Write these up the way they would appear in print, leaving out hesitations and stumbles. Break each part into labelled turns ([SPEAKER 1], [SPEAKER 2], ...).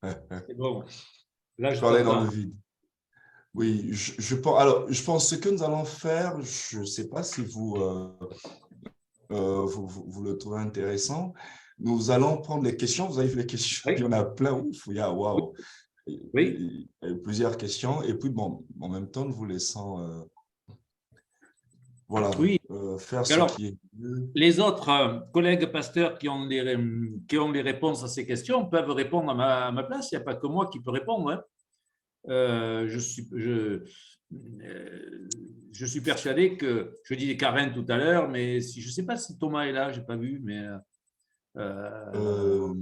[SPEAKER 1] C'est bon. Là,
[SPEAKER 2] Je
[SPEAKER 1] je
[SPEAKER 2] parlais dans le
[SPEAKER 1] t'entends.
[SPEAKER 2] vide. Oui, alors, je pense que ce que nous allons faire, je ne sais pas si vous le trouvez intéressant. Nous allons prendre les questions. Vous avez vu les questions, il y
[SPEAKER 1] Oui,
[SPEAKER 2] en a plein. Ouf, il y a,
[SPEAKER 1] oui,
[SPEAKER 2] waouh,
[SPEAKER 1] oui.
[SPEAKER 2] il y a plusieurs questions. Et puis, bon, en même temps, nous vous laissons voilà,
[SPEAKER 1] Oui.
[SPEAKER 2] faire
[SPEAKER 1] Et
[SPEAKER 2] ce
[SPEAKER 1] alors,
[SPEAKER 2] qui est mieux.
[SPEAKER 1] les autres collègues pasteurs qui ont les réponses à ces questions peuvent répondre à ma place. Il n'y a pas que moi qui peux répondre, hein. Je suis, je suis persuadé que, je disais Karen tout à l'heure, mais si, je ne sais pas si Thomas est là, je n'ai pas vu, mais
[SPEAKER 2] Non.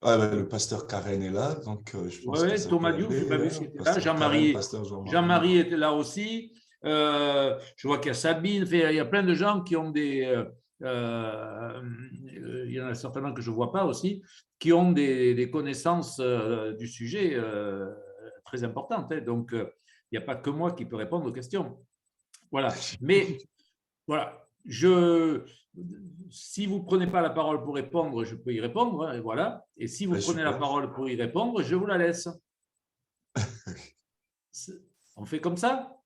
[SPEAKER 2] Ah, ben, le pasteur Karen est là, donc je pense que
[SPEAKER 1] ouais,
[SPEAKER 2] ça peut
[SPEAKER 1] Thomas Diouf, je n'ai
[SPEAKER 2] aller.
[SPEAKER 1] pas vu
[SPEAKER 2] Là.
[SPEAKER 1] s'il était là.
[SPEAKER 2] Pasteur Karen, pasteur Jean-Marie.
[SPEAKER 1] Jean-Marie était là aussi. Je vois qu'il y a Sabine. Enfin, il y a plein de gens qui ont il y en a certainement que je ne vois pas aussi, qui ont des connaissances du sujet très importantes, hein. Donc, il n'y a pas que moi qui peux répondre aux questions. Voilà. Mais voilà, si vous ne prenez pas la parole pour répondre, je peux y répondre, hein, et voilà. Et si vous
[SPEAKER 2] Ben,
[SPEAKER 1] prenez la
[SPEAKER 2] super.
[SPEAKER 1] parole pour y répondre, je vous la laisse. On fait comme ça?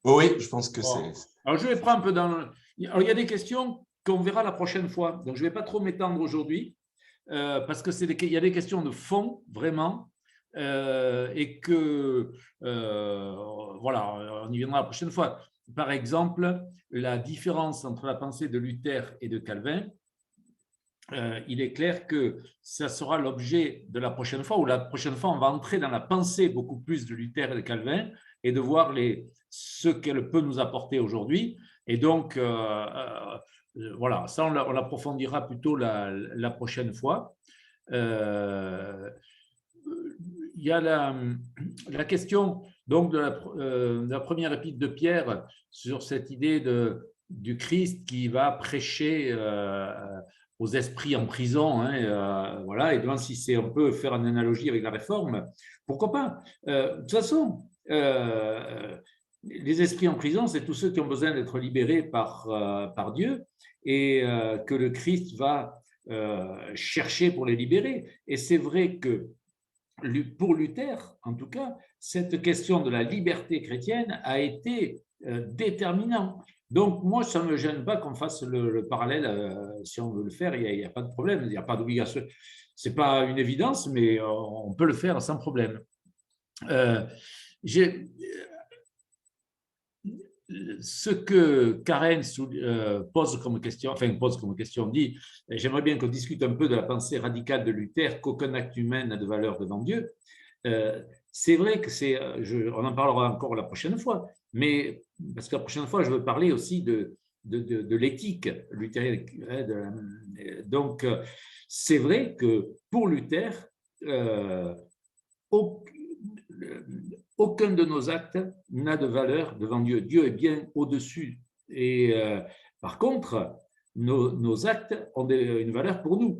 [SPEAKER 2] Oui, oui, je pense que
[SPEAKER 1] Bon.
[SPEAKER 2] c'est.
[SPEAKER 1] Alors, je vais prendre un peu dans. Alors, il y a des questions qu'on verra la prochaine fois. Donc, je ne vais pas trop m'étendre aujourd'hui parce qu'il y a des questions de fond, vraiment, et que, voilà, on y viendra la prochaine fois. Par exemple, la différence entre la pensée de Luther et de Calvin. Il est clair que ça sera l'objet de la prochaine fois, où la prochaine fois, on va entrer dans la pensée beaucoup plus de Luther et de Calvin et de voir ce qu'elle peut nous apporter aujourd'hui. Et donc, voilà, ça, on l'approfondira plutôt la prochaine fois. Il y a la question donc de la première épître de Pierre sur cette idée du Christ qui va prêcher aux esprits en prison, hein, voilà, et donc si c'est on peut faire une analogie avec la réforme, pourquoi pas. De toute façon, les esprits en prison, c'est tous ceux qui ont besoin d'être libérés par Dieu et que le Christ va chercher pour les libérer. Et c'est vrai que pour Luther, en tout cas, cette question de la liberté chrétienne a été déterminante. Donc, moi, ça ne me gêne pas qu'on fasse le parallèle. Si on veut le faire, il n'y a pas de problème, il n'y a pas d'obligation. Ce n'est pas une évidence, mais on peut le faire sans problème. Ce que Karen pose comme question, dit, j'aimerais bien qu'on discute un peu de la pensée radicale de Luther, qu'aucun acte humain n'a de valeur devant Dieu. C'est vrai que on en parlera encore la prochaine fois, mais parce que la prochaine fois, je veux parler aussi de l'éthique luthérienne. Donc, c'est vrai que pour Luther, aucun de nos actes n'a de valeur devant Dieu. Dieu est bien au-dessus. Et par contre, nos actes ont une valeur pour nous.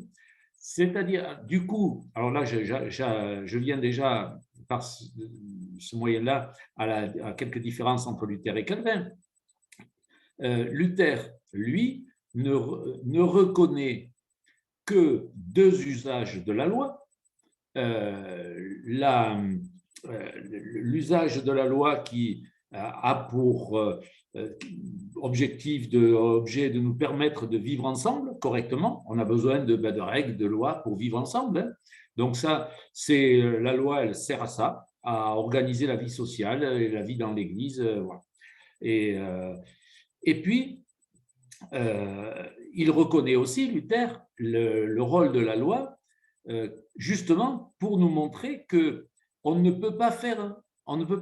[SPEAKER 1] C'est-à-dire, du coup, alors là, je viens déjà par ce moyen-là à quelques différences entre Luther et Calvin. Luther, lui, ne reconnaît que deux usages de la loi. L'usage de la loi qui a pour objet de nous permettre de vivre ensemble correctement. On a besoin de règles, de lois pour vivre ensemble, hein. Donc ça, la loi, elle sert à ça, à organiser la vie sociale et la vie dans l'Église. Voilà. Et puis, il reconnaît aussi, Luther, le rôle de la loi, justement pour nous montrer que on ne peut pas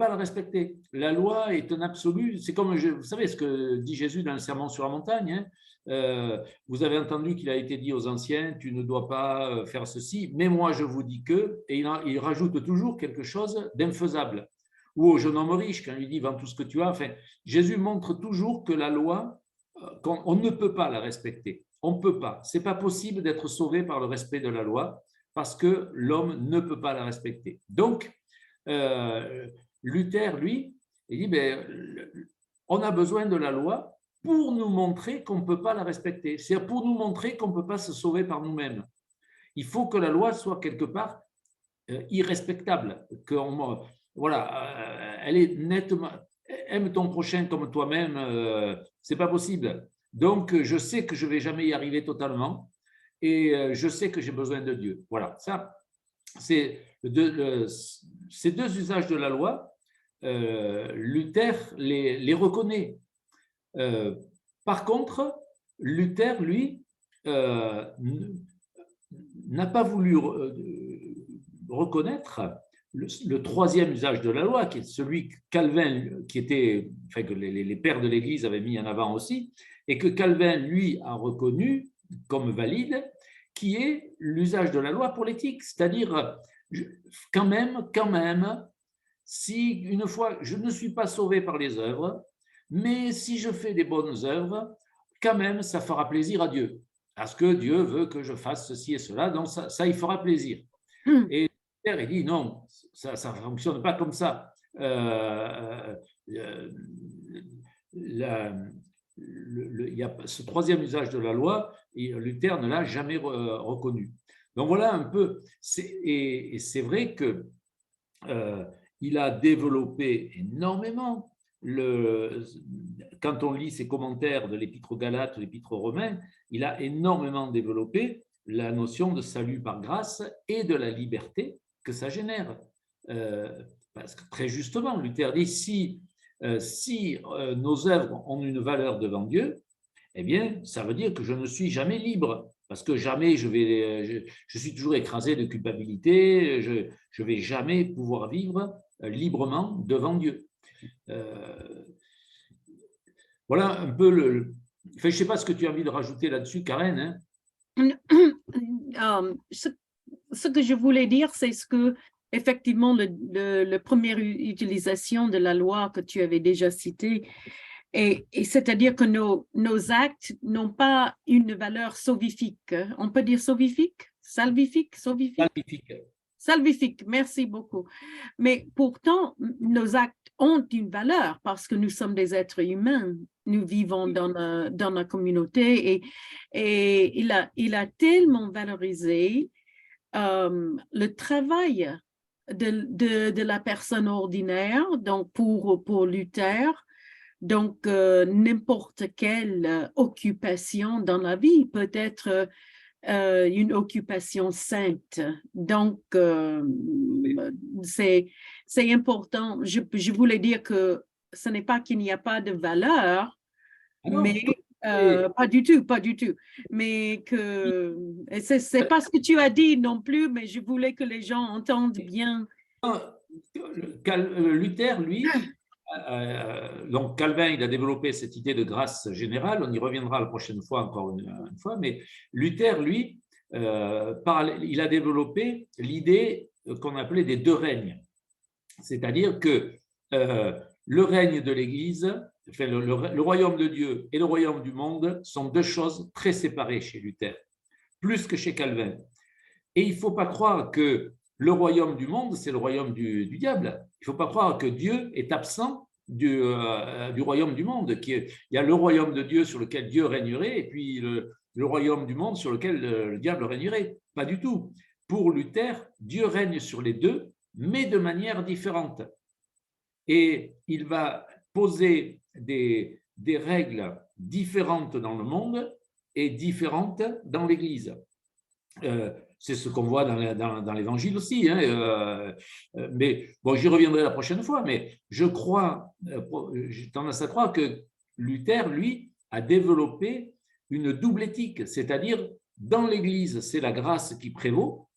[SPEAKER 1] la respecter. La loi est un absolu. C'est comme, vous savez ce que dit Jésus dans le Sermon sur la montagne, hein. Vous avez entendu qu'il a été dit aux anciens, tu ne dois pas faire ceci, mais moi je vous dis que, et il rajoute toujours quelque chose d'infaisable. Ou au jeune homme riche, quand il dit vends tout ce que tu as. Enfin, Jésus montre toujours que la loi, on ne peut pas la respecter. On ne peut pas. Ce n'est pas possible d'être sauvé par le respect de la loi parce que l'homme ne peut pas la respecter. Donc, Luther, lui, il dit, on a besoin de la loi pour nous montrer qu'on ne peut pas la respecter. C'est pour nous montrer qu'on ne peut pas se sauver par nous-mêmes. Il faut que la loi soit quelque part irrespectable. Elle est nettement… Aime ton prochain comme toi-même, c'est pas possible. Donc, je sais que je vais jamais y arriver totalement et je sais que j'ai besoin de Dieu. Voilà, ça, c'est ces deux usages de la loi, Luther les reconnaît. Par contre, Luther, lui, n'a pas voulu reconnaître le troisième usage de la loi, qui est celui que Calvin, que les pères de l'Église avaient mis en avant aussi, et que Calvin, lui, a reconnu comme valide, qui est l'usage de la loi pour l'éthique. C'est-à-dire, quand même, si une fois, je ne suis pas sauvé par les œuvres, mais si je fais des bonnes œuvres, quand même, ça fera plaisir à Dieu. Parce que Dieu veut que je fasse ceci et cela, donc ça il fera plaisir. Et Pierre, il dit non, ça ne fonctionne pas comme ça. Il y a ce troisième usage de la loi, et Luther ne l'a jamais reconnu. Donc voilà un peu, et c'est vrai que il a développé énormément, quand on lit ses commentaires de l'Épître aux Galates, de l'Épître aux Romains, il a énormément développé la notion de salut par grâce et de la liberté que ça génère. Parce que très justement, Luther dit, si nos œuvres ont une valeur devant Dieu, eh bien, ça veut dire que je ne suis jamais libre, parce que jamais je suis toujours écrasé de culpabilité, je ne vais jamais pouvoir vivre librement devant Dieu. Voilà un peu je ne sais pas ce que tu as envie de rajouter là-dessus, Karen.
[SPEAKER 3] Ce que je voulais dire, c'est que effectivement, la première utilisation de la loi que tu avais déjà citée, et c'est-à-dire que nos actes n'ont pas une valeur sauvifique. On peut dire sauvifique? Salvifique? Sauvifique? Salvifique, merci beaucoup. Mais pourtant, nos actes ont une valeur parce que nous sommes des êtres humains. Nous vivons dans la communauté et il a tellement valorisé le travail de la personne ordinaire, donc pour Luther, donc n'importe quelle occupation dans la vie peut être une occupation sainte. Donc, c'est important. Je voulais dire que ce n'est pas qu'il n'y a pas de valeur, mais pas du tout. Mais que c'est pas ce que tu as dit non plus, mais je voulais que les gens entendent bien.
[SPEAKER 1] Luther, lui, donc Calvin, il a développé cette idée de grâce générale, on y reviendra la prochaine fois encore une fois, mais Luther, lui, il a développé l'idée qu'on appelait des deux règnes, c'est-à-dire que le règne de l'Église, enfin, le royaume de Dieu et le royaume du monde sont deux choses très séparées chez Luther, plus que chez Calvin. Et il ne faut pas croire que le royaume du monde, c'est le royaume du diable. Il ne faut pas croire que Dieu est absent du royaume du monde. Il y a le royaume de Dieu sur lequel Dieu régnerait et puis le royaume du monde sur lequel le diable régnerait. Pas du tout. Pour Luther, Dieu règne sur les deux, mais de manière différente. Et il va poser des règles différentes dans le monde et différentes dans l'Église. C'est ce qu'on voit dans l'Évangile aussi, mais bon, j'y reviendrai la prochaine fois, mais je crois, j'ai tendance à croire que Luther, lui, a développé une double éthique, c'est-à-dire dans l'Église, c'est la grâce qui prévaut,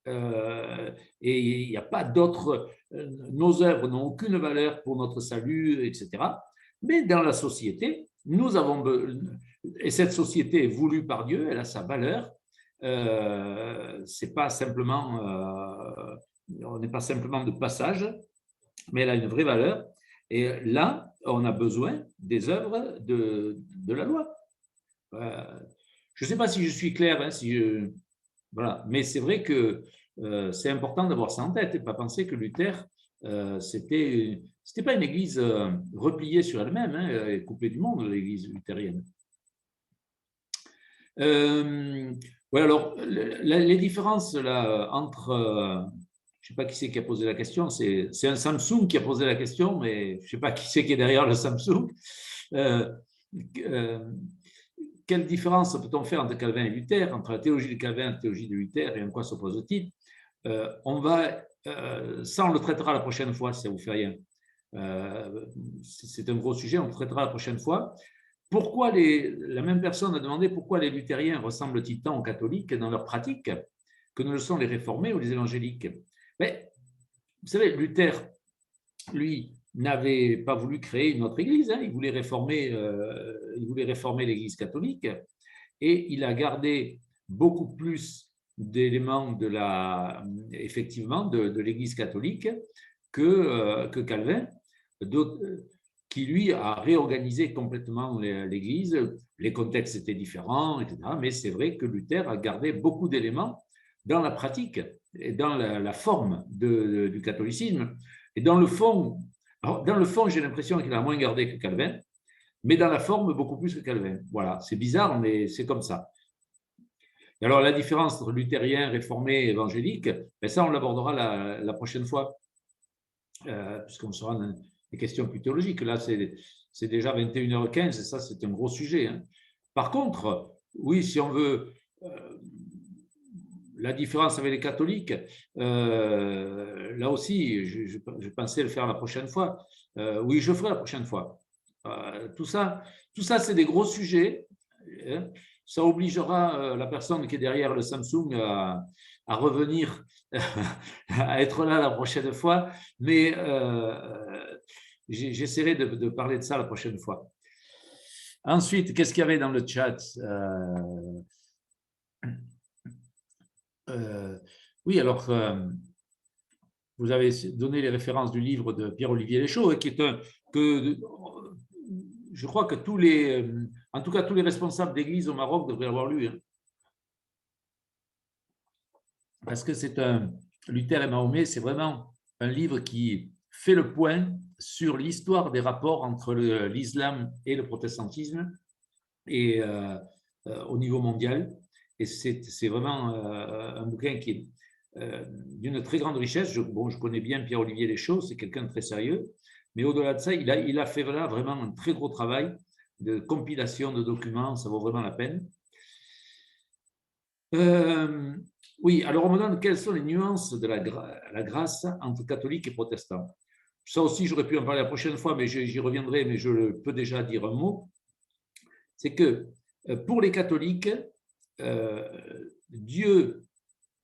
[SPEAKER 1] et il n'y a pas d'autres, nos œuvres n'ont aucune valeur pour notre salut, etc. Mais dans la société, nous avons, et cette société est voulue par Dieu, elle a sa valeur. C'est pas simplement, on n'est pas simplement de passage, mais elle a une vraie valeur. Et là, on a besoin des œuvres de la loi. Je ne sais pas si je suis clair, voilà. Mais c'est vrai que c'est important d'avoir ça en tête et pas penser que Luther, c'était pas une église repliée sur elle-même, et coupée du monde, l'église luthérienne. Oui, alors les différences là, entre je ne sais pas qui c'est qui a posé la question, c'est un Samsung qui a posé la question, mais je ne sais pas qui c'est qui est derrière le Samsung. Quelle différence peut-on faire entre Calvin et Luther, entre la théologie de Calvin et la théologie de Luther, et en quoi s'oppose-t-il? Ça, on le traitera la prochaine fois, si ça vous fait rien. C'est un gros sujet, on le traitera la prochaine fois. Pourquoi la même personne a demandé pourquoi les luthériens ressemblent-ils tant aux catholiques dans leur pratique que ne le sont les réformés ou les évangéliques? Mais, vous savez, Luther, lui, n'avait pas voulu créer une autre église, hein. Il voulait réformer l'église catholique, et il a gardé beaucoup plus d'éléments effectivement de l'église catholique que Calvin, qui lui a réorganisé complètement l'église. Les contextes étaient différents, etc. Mais c'est vrai que Luther a gardé beaucoup d'éléments dans la pratique et dans la forme du catholicisme. Et dans le fond, j'ai l'impression qu'il a moins gardé que Calvin, mais dans la forme, beaucoup plus que Calvin. Voilà, c'est bizarre, mais c'est comme ça. Et alors, la différence entre luthérien, réformé et évangélique, ben ça, on l'abordera la prochaine fois, puisqu'on sera dans des questions plus théologiques. Là, c'est déjà 21h15, et ça, c'est un gros sujet, hein. Par contre, oui, si on veut la différence avec les catholiques, là aussi, je pensais le faire la prochaine fois. Oui, je ferai la prochaine fois. Tout ça, c'est des gros sujets, hein. Ça obligera la personne qui est derrière le Samsung à revenir, à être là la prochaine fois, mais j'essaierai de parler de ça la prochaine fois. Ensuite, qu'est-ce qu'il y avait dans le chat? Oui, alors, vous avez donné les références du livre de Pierre-Olivier Léchaud, qui est je crois que en tout cas, tous les responsables d'église au Maroc devraient l'avoir lu, hein. Parce que c'est Luther et Mahomet, c'est vraiment un livre qui fait le point sur l'histoire des rapports entre l'islam et le protestantisme et au niveau mondial. Et c'est vraiment un bouquin qui est d'une très grande richesse. Je connais bien Pierre-Olivier Léchaud, c'est quelqu'un de très sérieux, mais au-delà de ça, il a fait là vraiment un très gros travail de compilation de documents, ça vaut vraiment la peine. Oui, alors on me demande quelles sont les nuances de la grâce entre catholiques et protestants. Ça aussi, j'aurais pu en parler la prochaine fois, mais j'y reviendrai, mais je peux déjà dire un mot. C'est que pour les catholiques, Dieu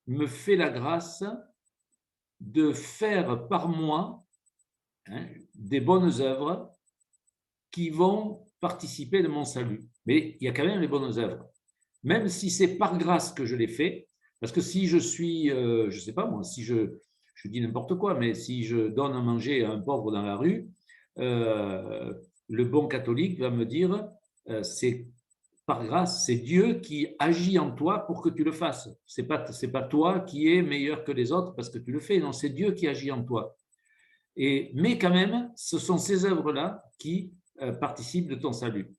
[SPEAKER 1] me fait la grâce de faire par moi, hein, des bonnes œuvres qui vont participer de mon salut. Mais il y a quand même les bonnes œuvres. Même si c'est par grâce que je les fais, parce que si je suis, je ne sais pas moi, si je dis n'importe quoi, mais si je donne à manger à un pauvre dans la rue, le bon catholique va me dire, c'est par grâce, c'est Dieu qui agit en toi pour que tu le fasses. C'est pas toi qui es meilleur que les autres parce que tu le fais, non, c'est Dieu qui agit en toi. Mais quand même, ce sont ces œuvres-là qui participent de ton salut,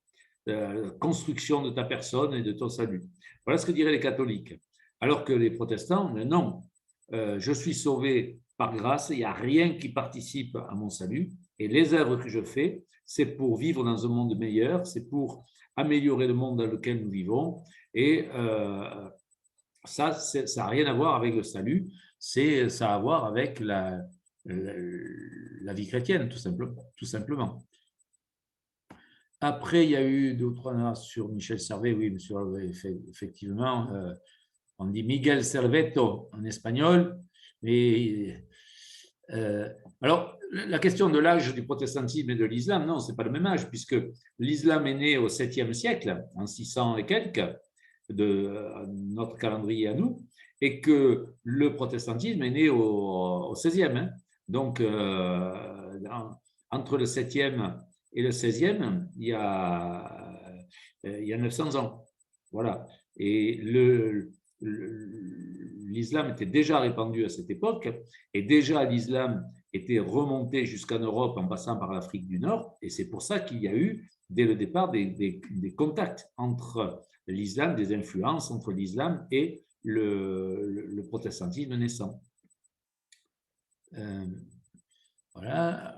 [SPEAKER 1] de la construction de ta personne et de ton salut. Voilà ce que diraient les catholiques. Alors que les protestants, non, je suis sauvé par grâce, il n'y a rien qui participe à mon salut, et les œuvres que je fais, c'est pour vivre dans un monde meilleur, c'est pour améliorer le monde dans lequel nous vivons, et ça n'a rien à voir avec le salut, ça a à voir avec la vie chrétienne, tout simplement. Après, il y a eu 2 ou 3 noms sur Michel Servet. Oui, monsieur, effectivement, on dit Miguel Serveto en espagnol. Mais, alors, la question de l'âge du protestantisme et de l'islam, non, ce n'est pas le même âge, puisque l'islam est né au 7e siècle, en 600 et quelques, de notre calendrier à nous, et que le protestantisme est né au 16e. Hein. Donc, entre le 7e et le 16e, il y a 900 ans. Voilà. Et l'islam était déjà répandu à cette époque, et déjà l'islam était remonté jusqu'en Europe en passant par l'Afrique du Nord, et c'est pour ça qu'il y a eu, dès le départ, des contacts entre l'islam, des influences entre l'islam et le protestantisme naissant. Voilà.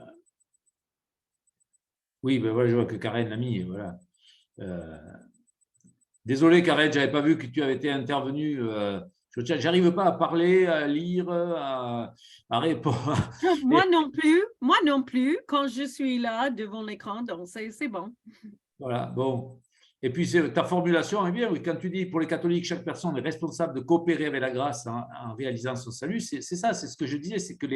[SPEAKER 1] Oui, ben voilà, je vois que Karen l'a mis. Voilà. Désolé, Karen, je n'avais pas vu que tu avais été intervenu. Je n'arrive pas à parler, à lire, à répondre.
[SPEAKER 3] Moi non plus, quand je suis là devant l'écran, donc c'est bon.
[SPEAKER 1] Voilà, bon. Et puis, ta formulation est bien, oui, quand tu dis pour les catholiques, chaque personne est responsable de coopérer avec la grâce en réalisant son salut, c'est ça, c'est ce que je disais, c'est que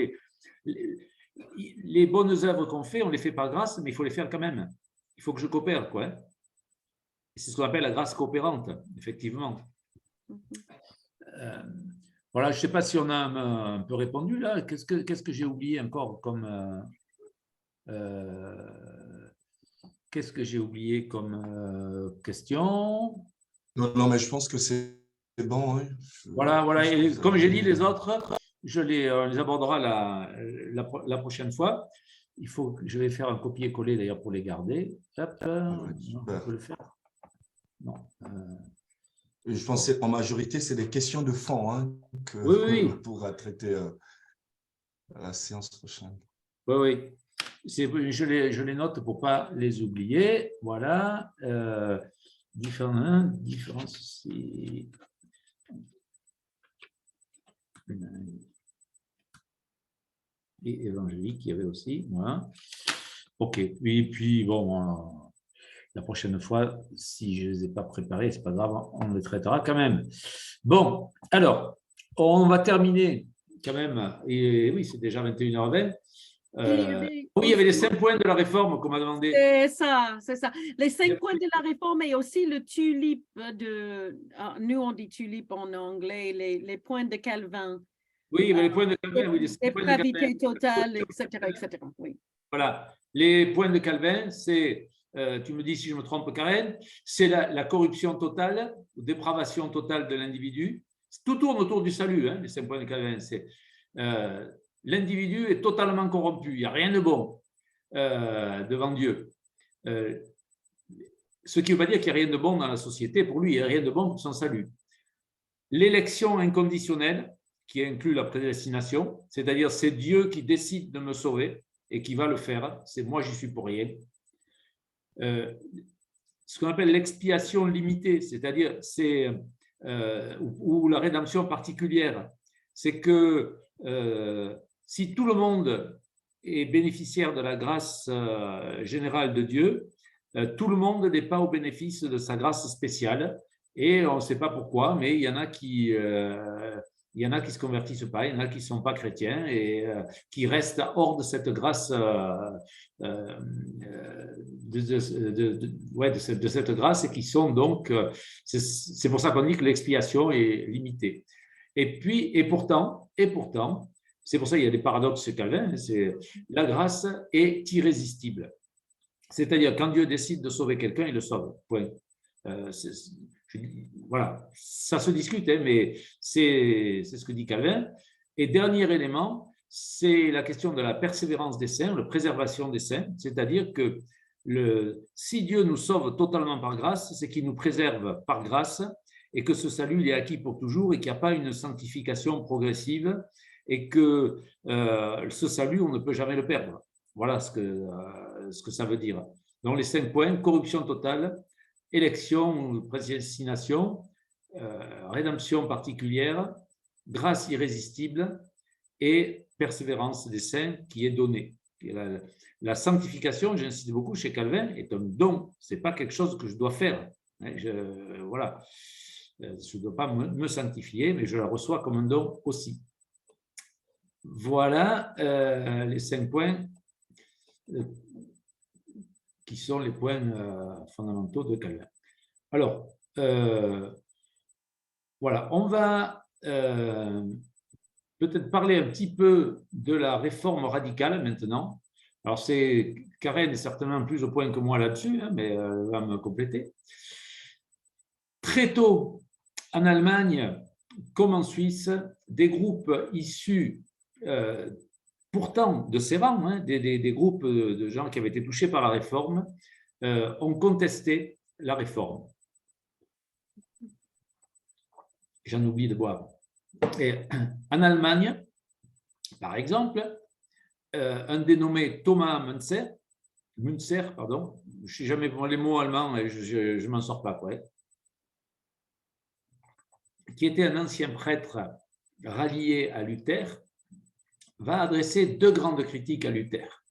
[SPEAKER 1] les bonnes œuvres qu'on fait, on les fait par grâce, mais il faut les faire quand même. Il faut que je coopère, quoi. Hein. C'est ce qu'on appelle la grâce coopérante, effectivement. Voilà, je ne sais pas si on a un peu répondu là. Qu'est-ce que j'ai oublié encore comme qu'est-ce que j'ai oublié comme question?
[SPEAKER 2] Non, mais je pense que c'est bon. Oui.
[SPEAKER 1] Voilà. Et
[SPEAKER 2] vous
[SPEAKER 1] comme
[SPEAKER 2] avez
[SPEAKER 1] j'ai dit, les
[SPEAKER 2] bien.
[SPEAKER 1] autres, on les abordera la prochaine fois. Il faut que je vais faire un copier-coller d'ailleurs pour les garder. Hop,
[SPEAKER 2] Ouais,
[SPEAKER 1] on
[SPEAKER 2] super.
[SPEAKER 1] peut le faire. Non.
[SPEAKER 2] Je pense qu'en majorité, c'est des questions de fond hein,
[SPEAKER 1] Oui.
[SPEAKER 2] qu'on pourra traiter à la séance prochaine.
[SPEAKER 1] Oui. Je les note pour ne pas les oublier. Voilà. Différence. Et évangélique, il y avait aussi. Voilà. OK. Et puis, bon, la prochaine fois, si je ne les ai pas préparés, ce n'est pas grave, on les traitera quand même. Bon, alors, on va terminer quand même. Et oui, c'est déjà 21h20. Oui, il y avait les 5 points de la réforme qu'on m'a demandé.
[SPEAKER 3] C'est ça. Les 5 points de la réforme et aussi le tulipe nous on dit tulipe en anglais, les points de Calvin.
[SPEAKER 1] Oui, mais les points de Calvin, oui, les 5 points de Calvin.
[SPEAKER 3] Dépravité totale, etc. Oui.
[SPEAKER 1] Voilà. Les points de Calvin, c'est, tu me dis si je me trompe, Karen, c'est la corruption totale, dépravation totale de l'individu. Tout tourne autour du salut, hein, les 5 points de Calvin. C'est l'individu est totalement corrompu, il n'y a rien de bon devant Dieu. Ce qui ne veut pas dire qu'il n'y a rien de bon dans la société, pour lui, il n'y a rien de bon pour son salut. L'élection inconditionnelle, qui inclut la prédestination, c'est-à-dire c'est Dieu qui décide de me sauver et qui va le faire, c'est moi, j'y suis pour rien. Ce qu'on appelle l'expiation limitée, c'est-à-dire ou la rédemption particulière, c'est que si tout le monde est bénéficiaire de la grâce générale de Dieu, tout le monde n'est pas au bénéfice de sa grâce spéciale et on ne sait pas pourquoi, mais il y en a qui se convertissent pas, il y en a qui ne sont pas chrétiens et qui restent hors de cette grâce de cette grâce et qui sont donc, c'est pour ça qu'on dit que l'expiation est limitée. Et pourtant, c'est pour ça qu'il y a des paradoxes chez Calvin, c'est la grâce est irrésistible. C'est-à-dire, quand Dieu décide de sauver quelqu'un, il le sauve. Point. Voilà, ça se discute, hein, mais c'est ce que dit Calvin. Et dernier élément, c'est la question de la persévérance des saints, la préservation des saints, c'est-à-dire que si Dieu nous sauve totalement par grâce, c'est qu'il nous préserve par grâce et que ce salut il est acquis pour toujours et qu'il n'y a pas une sanctification progressive et que ce salut, on ne peut jamais le perdre. Voilà ce que ça veut dire. Donc les 5 points, corruption totale, élection, prédestination, rédemption particulière, grâce irrésistible et persévérance des saints qui est donnée. La sanctification, j'insiste beaucoup chez Calvin, est un don, ce n'est pas quelque chose que je dois faire. Voilà. Je ne dois pas me sanctifier, mais je la reçois comme un don aussi. Voilà les 5 points qui sont les points fondamentaux de Calvin. Alors, voilà, on va peut-être parler un petit peu de la réforme radicale maintenant. Alors, Karen est certainement plus au point que moi là-dessus, hein, mais elle va me compléter. Très tôt, en Allemagne, comme en Suisse, des groupes issus pourtant de ces rangs, hein, des groupes de gens qui avaient été touchés par la réforme, ont contesté la réforme. J'en oublie de boire. Et en Allemagne, Par exemple, un dénommé Thomas Müntzer, pardon, je ne sais jamais les mots allemands et je ne m'en sors pas après, qui était un ancien prêtre rallié à Luther, va adresser deux grandes critiques à Luther.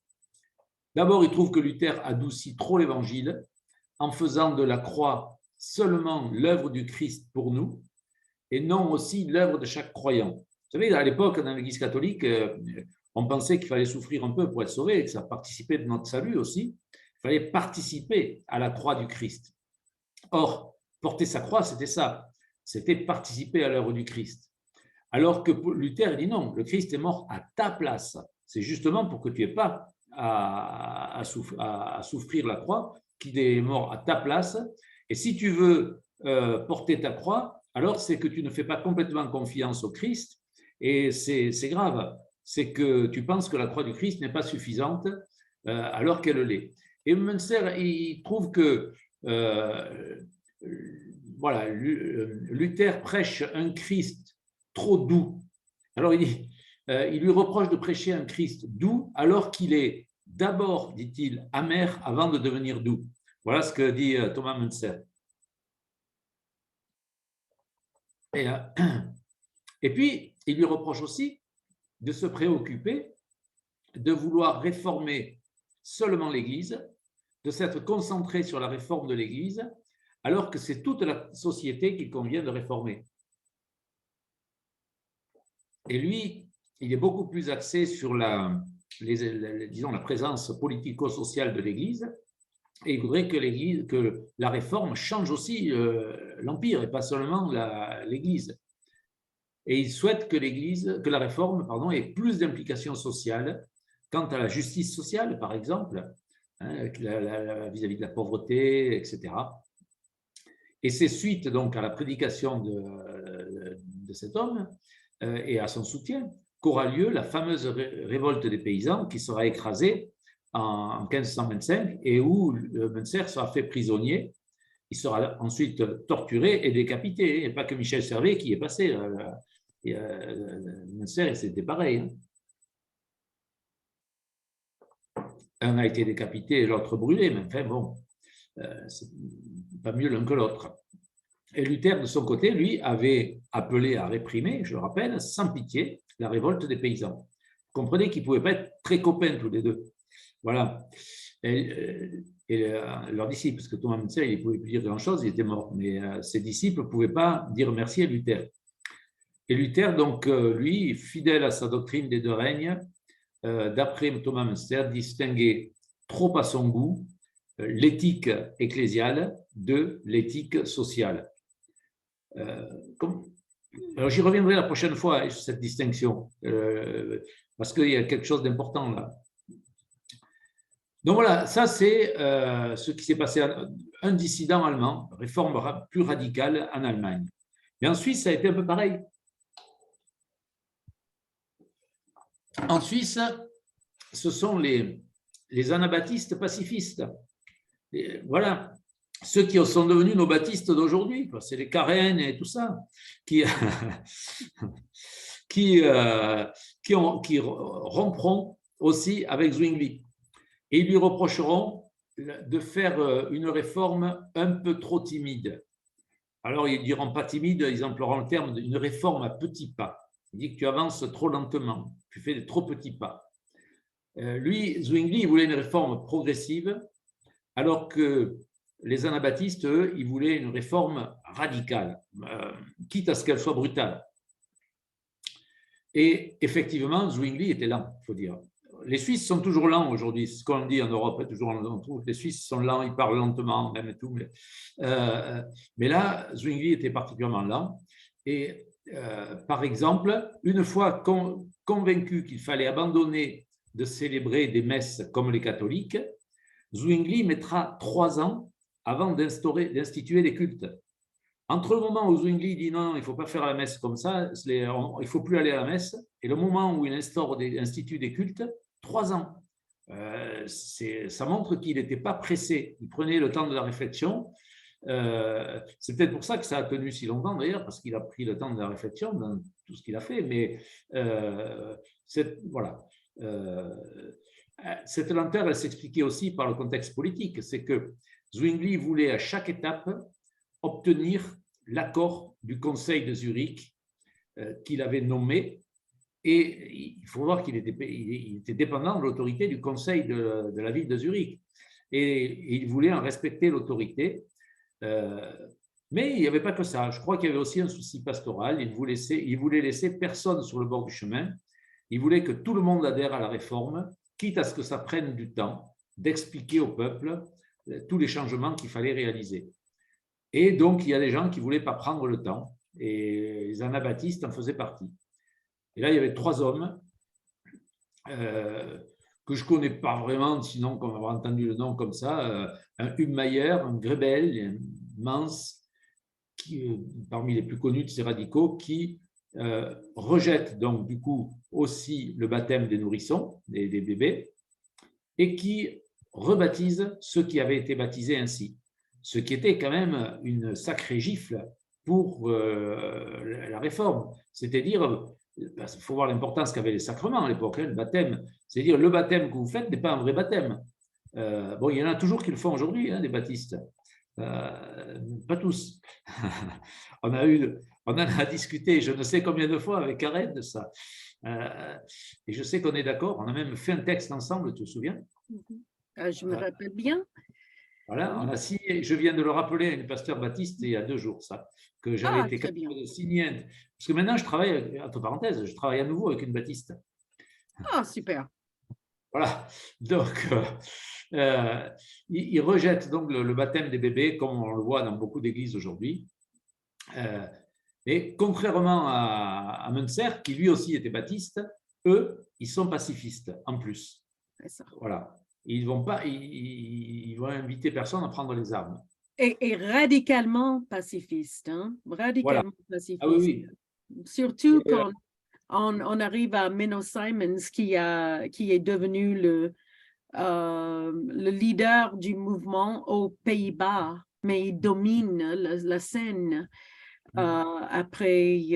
[SPEAKER 1] D'abord, il trouve que Luther adoucit trop l'évangile en faisant de la croix seulement l'œuvre du Christ pour nous et non aussi l'œuvre de chaque croyant. Vous savez, à l'époque, dans l'Église catholique, on pensait qu'il fallait souffrir un peu pour être sauvé et que ça participait de notre salut aussi. Il fallait participer à la croix du Christ. Or, porter sa croix, c'était ça. C'était participer à l'œuvre du Christ. Alors que Luther dit non, le Christ est mort à ta place. C'est justement pour que tu n'aies pas à souffrir la croix qu'il est mort à ta place. Et si tu veux porter ta croix, alors c'est que tu ne fais pas complètement confiance au Christ. Et c'est grave. C'est que tu penses que la croix du Christ n'est pas suffisante alors qu'elle l'est. Et Müntzer, il trouve que voilà, Luther prêche un Christ trop doux. Alors il lui reproche de prêcher un Christ doux alors qu'il est d'abord, dit-il, amer avant de devenir doux. Voilà ce que dit Thomas Müntzer. Et puis, il lui reproche aussi de se préoccuper, de vouloir réformer seulement l'Église, de s'être concentré sur la réforme de l'Église, alors que c'est toute la société qu'il convient de réformer. Et lui, il est beaucoup plus axé sur disons, la présence politico-sociale de l'Église, et il voudrait que la réforme change aussi l'Empire, et pas seulement l'Église. Et il souhaite que la réforme, ait plus d'implications sociales quant à la justice sociale, par exemple, hein, vis-à-vis de la pauvreté, etc. Et c'est suite donc à la prédication de cet homme et à son soutien qu'aura lieu la fameuse révolte des paysans qui sera écrasée en 1525 et où Müntzer sera fait prisonnier. Il sera ensuite torturé et décapité. Il n'y a pas que Michel Servet qui est passé. Müntzer, c'était pareil. Hein. Un a été décapité et l'autre brûlé, mais enfin bon, c'est pas mieux l'un que l'autre. Et Luther, de son côté, lui, avait appelé à réprimer, je le rappelle, sans pitié, la révolte des paysans. Vous comprenez qu'ils ne pouvaient pas être très copains tous les deux. Voilà. Et leurs disciples, parce que Thomas Müntzer, il ne pouvait plus dire grand-chose, il était mort, mais ses disciples ne pouvaient pas dire merci à Luther. Et Luther, donc, lui, fidèle à sa doctrine des deux règnes, d'après Thomas Müntzer, distinguait trop à son goût l'éthique ecclésiale de l'éthique sociale. Alors, j'y reviendrai la prochaine fois sur cette distinction, parce qu'il y a quelque chose d'important là. Donc voilà, ça c'est ce qui s'est passé. Un dissident allemand, réforme plus radicale en Allemagne. Et en Suisse, ça a été un peu pareil. En Suisse, ce sont les anabaptistes pacifistes. Et voilà, ceux qui sont devenus nos baptistes d'aujourd'hui, c'est les Karen et tout ça, qui rompront aussi avec Zwingli. Et ils lui reprocheront de faire une réforme un peu trop timide. Alors, ils ne diront pas timide, ils emploieront le terme d'une réforme à petits pas. Il dit que tu avances trop lentement, tu fais de trop petits pas. Lui, Zwingli, il voulait une réforme progressive, alors que les anabaptistes, eux, ils voulaient une réforme radicale, quitte à ce qu'elle soit brutale. Et effectivement, Zwingli était lent, il faut dire. Les Suisses sont toujours lents aujourd'hui, c'est ce qu'on dit en Europe, toujours on trouve les Suisses sont lents, ils parlent lentement, même et tout. Mais là, Zwingli était particulièrement lent. Et par exemple, une fois convaincu qu'il fallait abandonner de célébrer des messes comme les catholiques, Zwingli mettra 3 ans avant d'instituer des cultes. Entre le moment où Zwingli dit non, il ne faut pas faire la messe comme ça, il ne faut plus aller à la messe, et le moment où il institue des cultes, 3 ans. Ça montre qu'il n'était pas pressé, il prenait le temps de la réflexion. C'est peut-être pour ça que ça a tenu si longtemps d'ailleurs, parce qu'il a pris le temps de la réflexion dans tout ce qu'il a fait, mais Voilà. Cette lenteur, elle s'expliquait aussi par le contexte politique. C'est que Zwingli voulait à chaque étape obtenir l'accord du Conseil de Zurich qu'il avait nommé. Et il faut voir qu'il était dépendant de l'autorité du Conseil de la ville de Zurich. Et il voulait en respecter l'autorité. Mais il n'y avait pas que ça. Je crois qu'il y avait aussi un souci pastoral. Il voulait laisser personne sur le bord du chemin. Il voulait que tout le monde adhère à la réforme, quitte à ce que ça prenne du temps d'expliquer au peuple tous les changements qu'il fallait réaliser. Et donc, il y a des gens qui ne voulaient pas prendre le temps. Et les anabaptistes en faisaient partie. Et là, il y avait 3 hommes que je ne connais pas vraiment, sinon qu'on avoir entendu le nom comme ça, un Hubmaier, un Grebel, un Mans, parmi les plus connus de ces radicaux, qui rejettent donc du coup aussi le baptême des nourrissons, des bébés, et qui rebaptisent ceux qui avaient été baptisés ainsi, ce qui était quand même une sacrée gifle pour la réforme. C'est-à-dire, il faut voir l'importance qu'avaient les sacrements à l'époque, le baptême. C'est-à-dire, le baptême que vous faites n'est pas un vrai baptême. Bon, il y en a toujours qui le font aujourd'hui, des baptistes. Pas tous. On en a discuté je ne sais combien de fois avec Karen de ça. Et je sais qu'on est d'accord. On a même fait un texte ensemble, tu te souviens?
[SPEAKER 3] Je me rappelle bien.
[SPEAKER 1] Voilà, on a signé, je viens de le rappeler à une pasteur baptiste il y a 2 jours, ça, que j'avais été capable de signer. Parce que maintenant, je travaille, entre parenthèses, je travaille à nouveau avec une baptiste.
[SPEAKER 3] Ah, super.
[SPEAKER 1] Voilà, donc ils rejettent donc le baptême des bébés, comme on le voit dans beaucoup d'églises aujourd'hui. Et contrairement à Münzer, qui lui aussi était baptiste, eux, ils sont pacifistes en plus. Voilà. Ils vont inviter personne à prendre les armes.
[SPEAKER 3] Et radicalement pacifiste, hein? Radicalement pacifiste.
[SPEAKER 1] Ah oui,
[SPEAKER 3] oui. Surtout quand on arrive à Menno Simons, qui est devenu le leader du mouvement aux Pays-Bas, mais il domine la scène après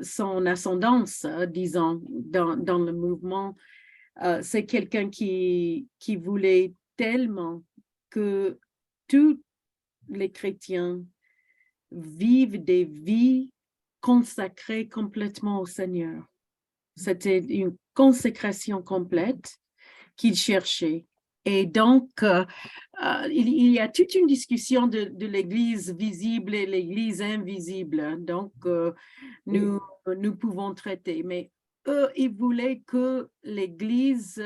[SPEAKER 3] son ascendance, disons, dans le mouvement. C'est quelqu'un qui voulait tellement que tous les chrétiens vivent des vies consacrées complètement au Seigneur. C'était une consécration complète qu'il cherchait. Et donc, il y a toute une discussion de l'Église visible et l'Église invisible. Donc, nous pouvons traiter. Mais eux, ils voulaient que l'Église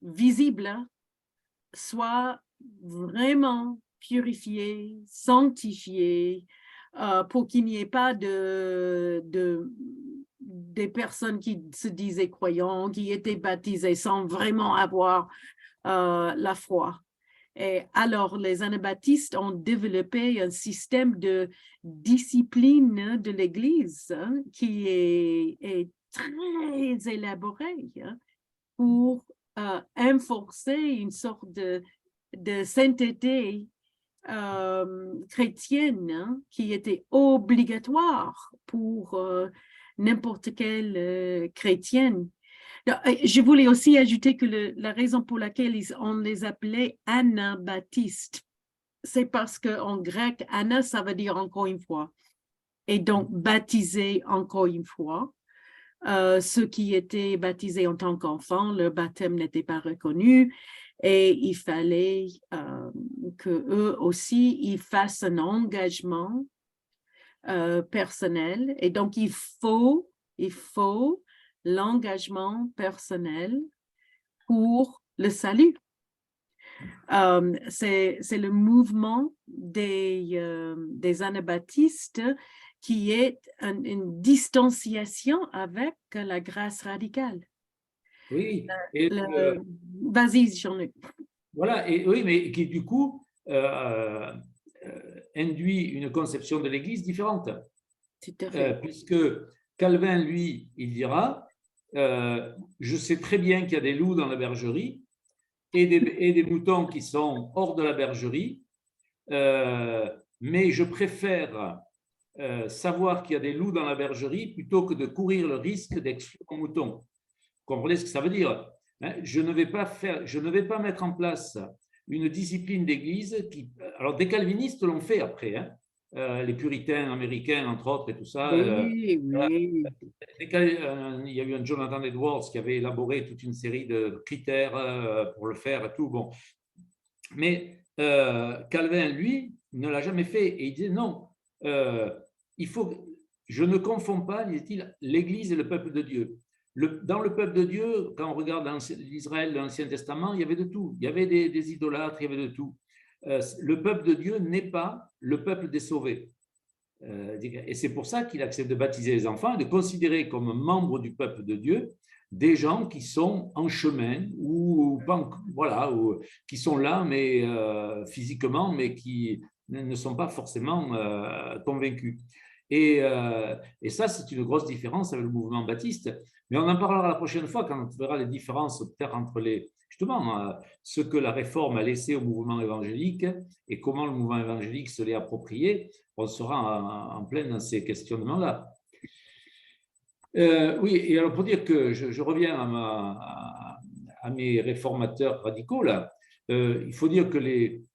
[SPEAKER 3] visible soit vraiment purifiée, sanctifiée, pour qu'il n'y ait pas des personnes qui se disaient croyants, qui étaient baptisées sans vraiment avoir la foi. Et alors, les anabaptistes ont développé un système de discipline de l'Église qui est très élaboré pour enforcer une sorte de sainteté chrétienne qui était obligatoire pour n'importe quel chrétien. Je voulais aussi ajouter que la raison pour laquelle on les appelait anabaptistes, c'est parce qu'en grec, ana, ça veut dire encore une fois. Et donc, baptisé encore une fois. Ceux qui étaient baptisés en tant qu'enfants, leur baptême n'était pas reconnu et il fallait qu'eux aussi, ils fassent un engagement personnel. Et donc, il faut l'engagement personnel pour le salut. C'est le mouvement des anabaptistes qui est une distanciation avec la grâce radicale.
[SPEAKER 1] Oui.
[SPEAKER 3] Vas-y, Jean-Luc.
[SPEAKER 1] Voilà, et oui, mais qui du coup induit une conception de l'Église différente. Puisque Calvin, lui, il dira je sais très bien qu'il y a des loups dans la bergerie et des moutons qui sont hors de la bergerie, mais je préfère savoir qu'il y a des loups dans la bergerie plutôt que de courir le risque d'exclure un mouton. Vous comprenez ce que ça veut dire, hein? Je ne vais pas mettre en place une discipline d'église qui… Alors, des calvinistes l'ont fait après, hein, les puritains américains, entre autres, et tout ça.
[SPEAKER 3] Oui, oui.
[SPEAKER 1] Il y a eu un Jonathan Edwards qui avait élaboré toute une série de critères pour le faire et tout. Bon. Mais Calvin, lui, ne l'a jamais fait. Et il disait non, je ne confonds pas, disait-il, l'Église et le peuple de Dieu. Dans le peuple de Dieu, quand on regarde l'Israël de l'Ancien Testament, il y avait de tout. Il y avait des idolâtres, il y avait de tout. Le peuple de Dieu n'est pas le peuple des sauvés. Et c'est pour ça qu'il accepte de baptiser les enfants et de considérer comme membres du peuple de Dieu des gens qui sont en chemin ou qui sont là mais physiquement, mais qui ne sont pas forcément convaincus. Et ça, c'est une grosse différence avec le mouvement baptiste. Mais on en parlera la prochaine fois quand on verra les différences peut-être entre justement ce que la réforme a laissé au mouvement évangélique et comment le mouvement évangélique se l'est approprié. On sera en plein dans ces questionnements-là. Oui, et alors pour dire que je reviens à mes réformateurs radicaux, là, il faut dire que les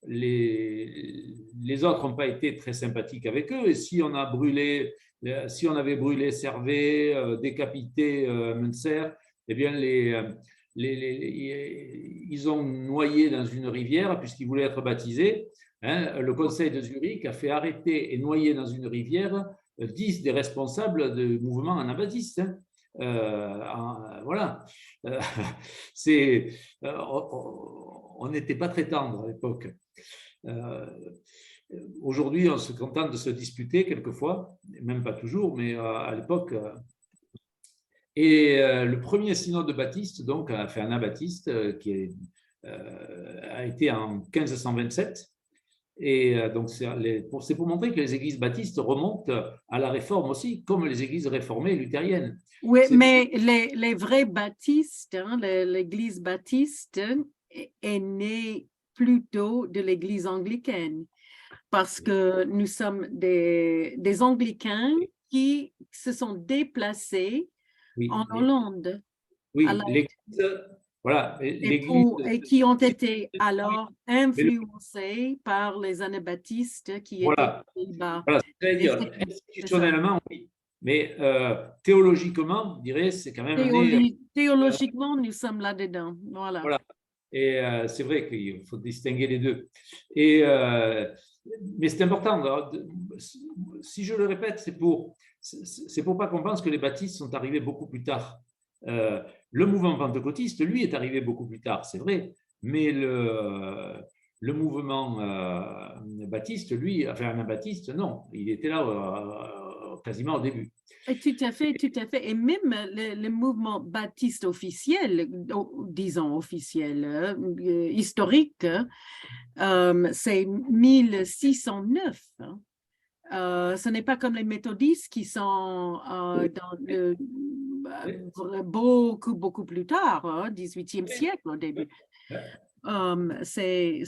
[SPEAKER 1] autres n'ont pas été très sympathiques avec eux. Et si on avait brûlé Servet, décapité Münzer, eh bien ils ont noyé dans une rivière puisqu'ils voulaient être baptisés. Hein, le conseil de Zurich a fait arrêter et noyer dans une rivière 10 des responsables du mouvement anabaptiste. Hein. Voilà. On n'était pas très tendre à l'époque. Aujourd'hui, on se contente de se disputer quelquefois, même pas toujours, mais à l'époque. Et le premier synode de Baptiste, donc, a fait Anabaptiste, qui a été en 1527. Et donc, c'est pour montrer que les églises baptistes remontent à la réforme aussi, comme les églises réformées luthériennes.
[SPEAKER 3] Oui, mais les vrais baptistes, hein, l'église baptiste est née plutôt de l'église anglicaine, parce que nous sommes des anglicains qui se sont déplacés en Hollande.
[SPEAKER 1] Oui, l'église… Voilà,
[SPEAKER 3] et qui ont été alors influencés par les anabaptistes qui étaient là-bas.
[SPEAKER 1] Voilà, c'est-à-dire, institutionnellement, oui. Mais théologiquement, je dirais, c'est quand même…
[SPEAKER 3] Théologiquement, nous sommes là-dedans. Voilà.
[SPEAKER 1] Et c'est vrai qu'il faut distinguer les deux. Mais c'est important. Si je le répète, c'est pour pas qu'on pense que les baptistes sont arrivés beaucoup plus tard. Le mouvement pentecôtiste, lui, est arrivé beaucoup plus tard, c'est vrai, mais le mouvement baptiste, lui, enfin anabaptiste, non, il était là quasiment au début.
[SPEAKER 3] Tout à fait, tout à fait. Et même le mouvement baptiste officiel, disons officiel, historique, c'est 1609. Ce n'est pas comme les méthodistes qui sont beaucoup plus tard, 18e siècle au début. C'est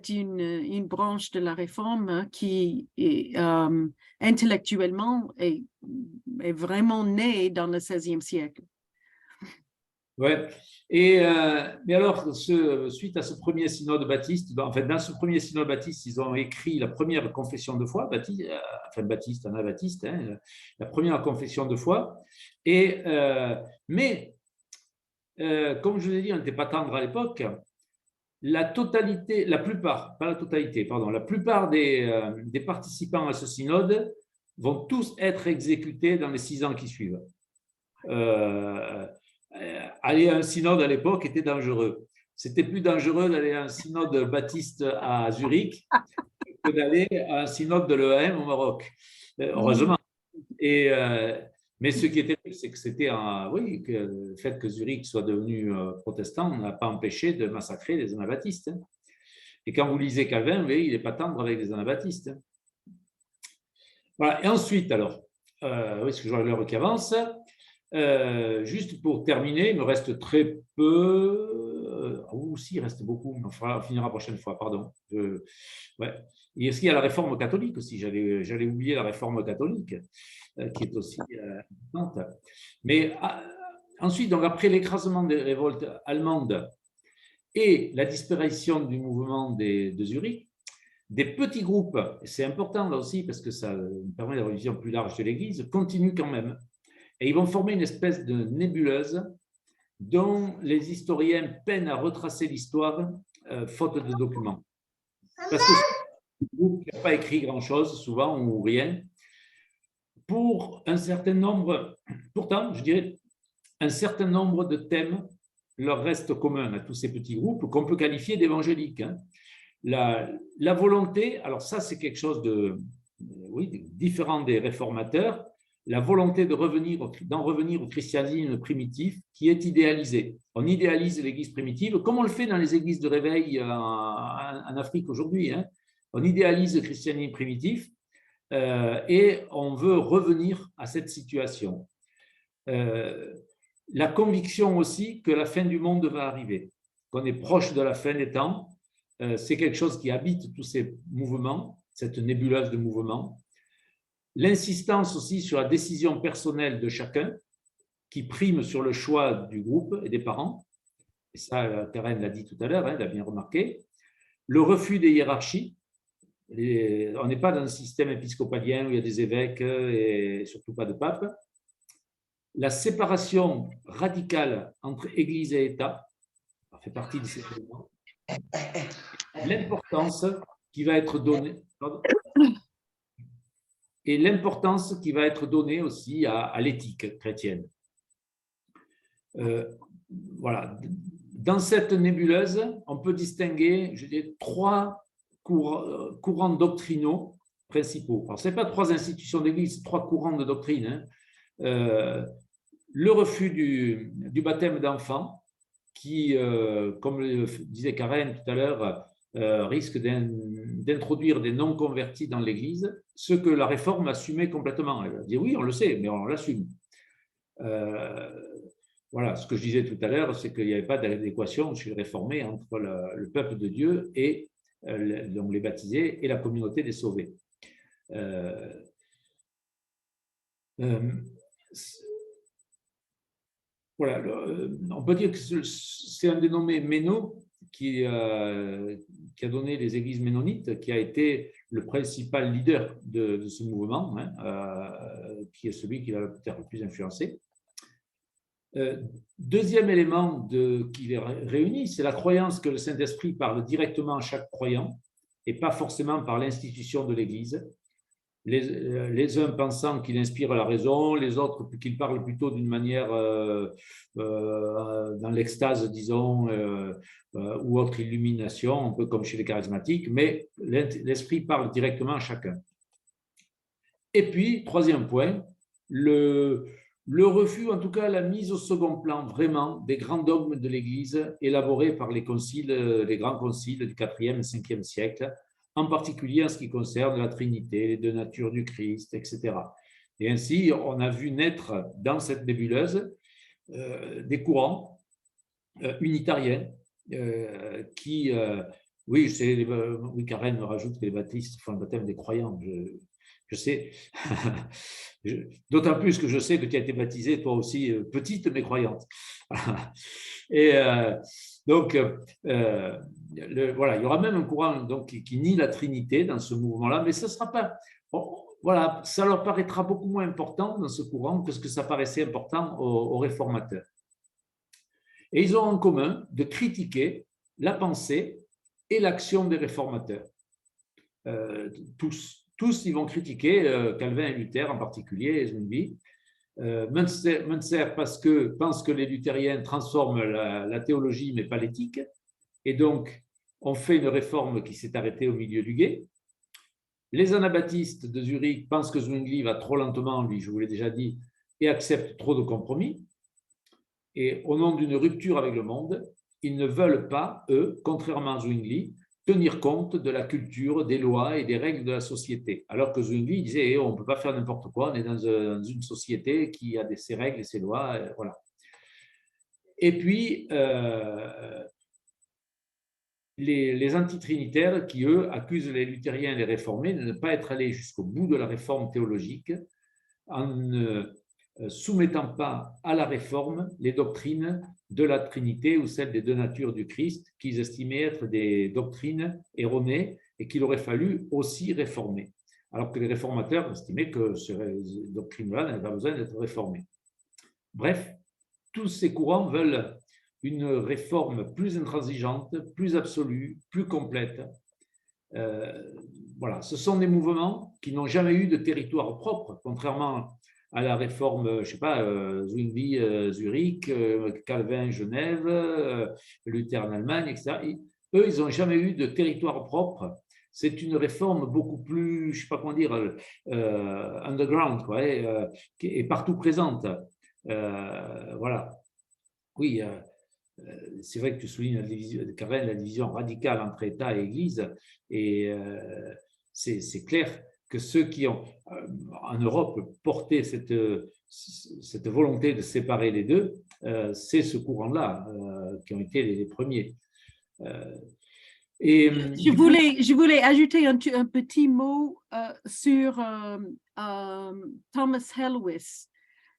[SPEAKER 3] une branche de la réforme qui intellectuellement est vraiment née dans le 16e siècle.
[SPEAKER 1] Oui. Mais alors, suite à ce premier synode baptiste, en fait, dans ce premier synode baptiste, ils ont écrit la première confession de foi, anabaptiste, hein, la première confession de foi. Mais comme je vous ai dit, on n'était pas tendre à l'époque. La plupart des participants à ce synode vont tous être exécutés dans les 6 ans qui suivent. Aller à un synode à l'époque était dangereux. C'était plus dangereux d'aller à un synode baptiste à Zurich que d'aller à un synode de l'EAM au Maroc, heureusement. Mais ce qui était, c'est que que le fait que Zurich soit devenu protestant n'a pas empêché de massacrer les anabaptistes. Et quand vous lisez Calvin, il n'est pas tendre avec les anabaptistes. Voilà. Et ensuite, alors, parce que je vois l'heure qui avance. Juste pour terminer, il me reste très peu. aussi, il reste beaucoup, mais on finira la prochaine fois, pardon. Ouais. Et est-ce qu'il y a la réforme catholique aussi? J'allais oublier la réforme catholique, qui est aussi importante. Mais ensuite, donc, après l'écrasement des révoltes allemandes et la disparition du mouvement de Zurich, des petits groupes, et c'est important là aussi parce que ça permet d'avoir une vision plus large de l'Église, continuent quand même. Et ils vont former une espèce de nébuleuse dont les historiens peinent à retracer l'histoire, faute de documents. Parce que ce groupe n'a pas écrit grand-chose, souvent, ou rien, pour un certain nombre, pourtant, je dirais, un certain nombre de thèmes leur restent communs à tous ces petits groupes qu'on peut qualifier d'évangéliques. Hein. La volonté, alors ça c'est quelque chose de différent des réformateurs, la volonté d'en revenir au christianisme primitif qui est idéalisé. On idéalise l'Église primitive, comme on le fait dans les églises de réveil en Afrique aujourd'hui. Hein. On idéalise le christianisme primitif et on veut revenir à cette situation. La conviction aussi que la fin du monde va arriver, qu'on est proche de la fin des temps, c'est quelque chose qui habite tous ces mouvements, cette nébuleuse de mouvements. L'insistance aussi sur la décision personnelle de chacun, qui prime sur le choix du groupe et des parents. Et ça, Karen l'a dit tout à l'heure, elle l'a bien remarqué. Le refus des hiérarchies. On n'est pas dans un système épiscopalien où il y a des évêques et surtout pas de pape. La séparation radicale entre Église et État, ça fait partie de ces éléments. L'importance qui va être donnée, et l'importance qui va être donnée aussi à l'éthique chrétienne. Voilà. Dans cette nébuleuse, on peut distinguer, je dirais, 3 courants doctrinaux principaux. Alors, ce n'est pas 3 institutions d'Église, c'est 3 courants de doctrine. Hein. Le refus du baptême d'enfants, qui, comme le disait Karen tout à l'heure, risque d'introduire des non-convertis dans l'Église, ce que la réforme assumait complètement. Elle a dit oui, on le sait, mais on l'assume. Voilà, ce que je disais tout à l'heure, c'est qu'il n'y avait pas d'adéquation chez les réformés entre le peuple de Dieu et donc les baptisés et la communauté des sauvés. Voilà, on peut dire que c'est un dénommé Méno qui a donné les églises ménonites, qui a été le principal leader de ce mouvement, hein, qui est celui qui l'a peut-être le plus influencé. Deuxième élément qui les réunit, c'est la croyance que le Saint-Esprit parle directement à chaque croyant et pas forcément par l'institution de l'Église. Les uns pensant qu'il inspire la raison, les autres qu'il parle plutôt d'une manière dans l'extase, disons, ou autre illumination, un peu comme chez les charismatiques, mais l'Esprit parle directement à chacun. Et puis, troisième point, le refus, en tout cas la mise au second plan vraiment des grands dogmes de l'Église élaborés par les grands conciles du IVe et Ve siècle, en particulier en ce qui concerne la Trinité, les 2 natures du Christ, etc. Et ainsi, on a vu naître dans cette nébuleuse des courants unitariens qui, oui, Karen me rajoute que les baptistes font le baptême des croyants. Je sais, d'autant plus que je sais que tu as été baptisée toi aussi, petite mais croyante. Et donc, voilà, il y aura même un courant donc, qui nie la Trinité dans ce mouvement-là, mais ce sera pas. Voilà, ça leur paraîtra beaucoup moins important dans ce courant que ce que ça paraissait important aux réformateurs. Et ils ont en commun de critiquer la pensée et l'action des réformateurs. Tous, ils vont critiquer Calvin et Luther en particulier, et Zwingli. Münzer pense que les luthériens transforment la théologie, mais pas l'éthique. Et donc, on fait une réforme qui s'est arrêtée au milieu du gué. Les anabaptistes de Zurich pensent que Zwingli va trop lentement, lui, je vous l'ai déjà dit, et accepte trop de compromis. Et au nom d'une rupture avec le monde, ils ne veulent pas, eux, contrairement à Zwingli, tenir compte de la culture, des lois et des règles de la société. Alors que Zwingli disait on ne peut pas faire n'importe quoi, on est dans une société qui a ses règles et ses lois. Voilà. Et puis, les antitrinitaires qui, eux, accusent les luthériens et les réformés de ne pas être allés jusqu'au bout de la réforme théologique en ne soumettant pas à la réforme les doctrines de la Trinité ou celles des deux natures du Christ qu'ils estimaient être des doctrines erronées et qu'il aurait fallu aussi réformer. Alors que les réformateurs estimaient que ces doctrines-là n'avaient pas besoin d'être réformées. Bref, tous ces courants veulent une réforme plus intransigeante, plus absolue, plus complète. Voilà, ce sont des mouvements qui n'ont jamais eu de territoire propre, contrairement à la réforme, je ne sais pas, Zwingli, Zurich, Calvin, Genève, Luther en Allemagne, etc. Eux, ils n'ont jamais eu de territoire propre. C'est une réforme beaucoup plus, je ne sais pas comment dire, underground, quoi, qui est partout présente. Voilà. Oui, c'est vrai que tu soulignes la division radicale entre État et Église, et c'est clair que ceux qui ont, en Europe, porté cette volonté de séparer les deux, c'est ce courant-là qui ont été les premiers.
[SPEAKER 3] Je voulais ajouter un petit mot sur Thomas Helwys,